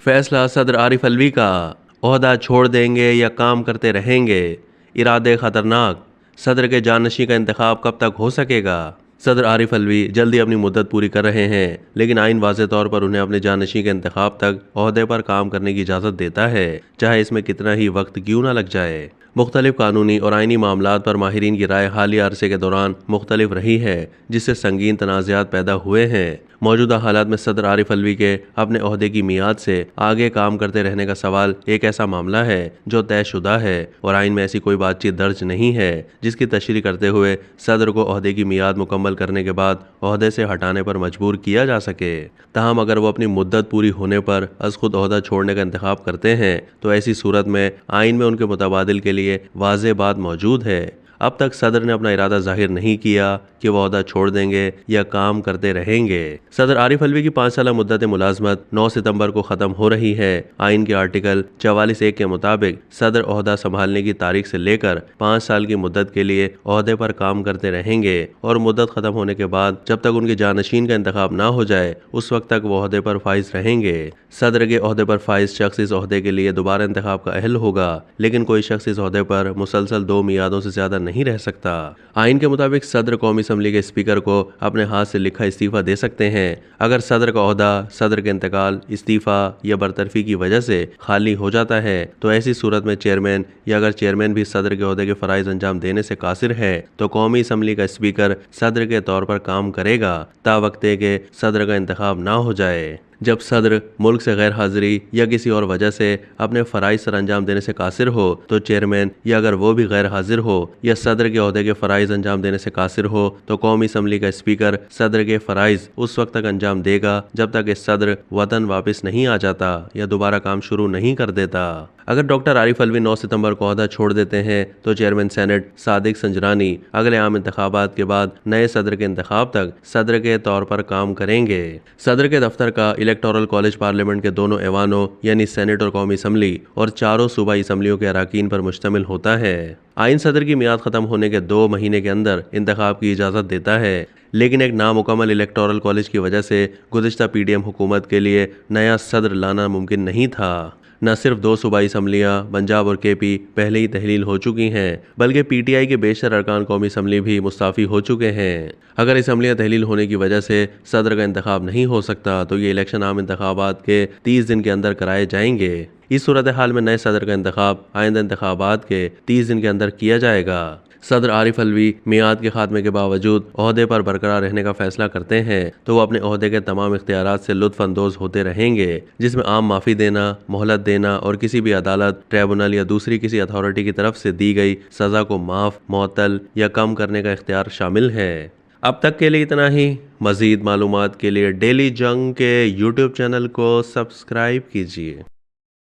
फैसला सदर आरिफ अलवी का, ओहदा छोड़ देंगे या काम करते रहेंगे, इरादे खतरनाक, सदर के जानशी का इंतखाब कब तक हो सकेगा। सदर आरिफ अलवी जल्दी अपनी मुद्दत पूरी कर रहे हैं, लेकिन आइन वाज़े तौर पर उन्हें अपने जानशी के इंतखाब तक ओहदे पर काम करने की इजाज़त देता है, चाहे इसमें कितना ही वक्त क्यों न लग जाए। मुख्तलिफ कानूनी और आइनी मामलात पर माहिरीन की राय हालिया अरसे के दौरान मुख्तलिफ रही है, जिससे संगीन तनाज़ात पैदा हुए हैं। मौजूदा हालात में सदर आरिफ अलवी के अपने ओहदे की मियाद से आगे काम करते रहने का सवाल एक ऐसा मामला है जो तयशुदा है और आइन में ऐसी कोई बातचीत दर्ज नहीं है जिसकी तशरीह करते हुए सदर को ओहदे की मियाद मुकम्मल करने के बाद ओहदे से हटाने पर मजबूर किया जा सके। ताहम अगर वो अपनी मुद्दत पूरी होने पर अज खुद ओहदा छोड़ने का इंतखाब करते हैं तो ऐसी सूरत में आइन में उनके मुतबादिल के लिए वाज़ेह बात मौजूद है। अब तक सदर ने अपना इरादा जाहिर नहीं किया कि वह ओहदा छोड़ देंगे या काम करते रहेंगे। सदर आरिफ अलवी की 5 साल मुद्दत मुलाजमत 9 सितंबर को ख़त्म हो रही है। आइन के आर्टिकल 44(1) के मुताबिक सदर ओहदा संभालने की तारीख से लेकर 5 साल की मुद्दत के लिए ओहदे पर काम करते रहेंगे और मुद्दत ख़त्म होने के बाद जब तक उनके जानशीन का इंतखाब ना हो जाए उस वक्त तक वो ओहदे पर फाइज रहेंगे। सदर के ओहदे पर फाइज शख्स इस ओहदे के लिए दोबारा इंतखाब का अहल होगा, लेकिन कोई शख्स इस ओहदे पर मुसलसल 2 मियादों से ज्यादा नहीं रह सकता। आइन के मुताबिक सदर कौमी असम्बली के स्पीकर को अपने हाथ से लिखा इस्तीफा दे सकते हैं। अगर सदर का ओहदा सदर के इंतकाल, इस्तीफा या बरतरफी की वजह से खाली हो जाता है तो ऐसी सूरत में चेयरमैन या अगर चेयरमैन भी सदर के ओहदे के फराइज अंजाम देने से कासिर है तो कौमी असम्बली का स्पीकर सदर के तौर पर काम करेगा तावक्ते के सदर का इंतखाब ना हो जाए। जब सदर मुल्क से गैर हाजिरी या किसी और वजह से अपने फ़राइज़ सर अंजाम देने से कासिर हो तो चेयरमैन या अगर वो भी गैर हाजिर हो या सदर के ओहदे के फ़राइज़ अंजाम देने से कासिर हो तो कौमी असम्बली का स्पीकर सदर के फ़राइज़ उस वक्त तक अंजाम देगा जब तक इस सदर वतन वापस नहीं आ जाता या दोबारा काम शुरू नहीं कर देता। अगर डॉक्टर आरिफ अलवी 9 सितंबर को ओहदा छोड़ देते हैं तो चेयरमैन सेनेट सादिक संजरानी अगले आम इंतखाबात के बाद नए सदर के इंतखाब तक सदर के तौर पर काम करेंगे। सदर के दफ्तर का इलेक्टोरल कॉलेज पार्लियामेंट के दोनों ऐवानों यानी सेनेट और कौमी असम्बली और चारों सूबाई असम्बलियों के अराकीन पर मुश्तमिल होता है। आइन सदर की मियाद खत्म होने के 2 महीने के अंदर इंतखाब की इजाज़त देता है, लेकिन एक नामुकम्मल इलेक्टोरल कॉलेज की वजह से गुज़िश्ता PDM हुकूमत के लिए नया सदर लाना मुमकिन नहीं था। न सिर्फ 2 सूबाई असम्बलियाँ पंजाब और KP पहले ही तहलील हो चुकी हैं, बल्कि PTI के बेशतर अरकान कौमी असम्बली भी मुस्ताफ़ी हो चुके हैं। अगर असम्बलियाँ तहलील होने की वजह से सदर का इंतखाब नहीं हो सकता तो ये इलेक्शन आम इंतखाबात के 30 दिन के अंदर कराए जाएंगे। इस सूरत हाल में नए सदर का इंतखाब आइंदा इंतखाबात के 30 दिन के अंदर किया जाएगा। सदर आरिफ अलवी मियाद के खात्मे के बावजूद ओहदे पर बरकरार रहने का फैसला करते हैं तो वो अपने ओहदे के तमाम इख्तियारात से लुत्फ अंदोज होते रहेंगे, जिसमें आम माफ़ी देना, मोहलत देना और किसी भी अदालत, ट्रिब्यूनल या दूसरी किसी अथॉरिटी की तरफ से दी गई सज़ा को माफ़, मुअत्तल या कम करने का इख्तियार शामिल है। अब तक के लिए इतना ही। मज़ीद मालूमात के लिए डेली जंग के YouTube चैनल को सब्सक्राइब कीजिए।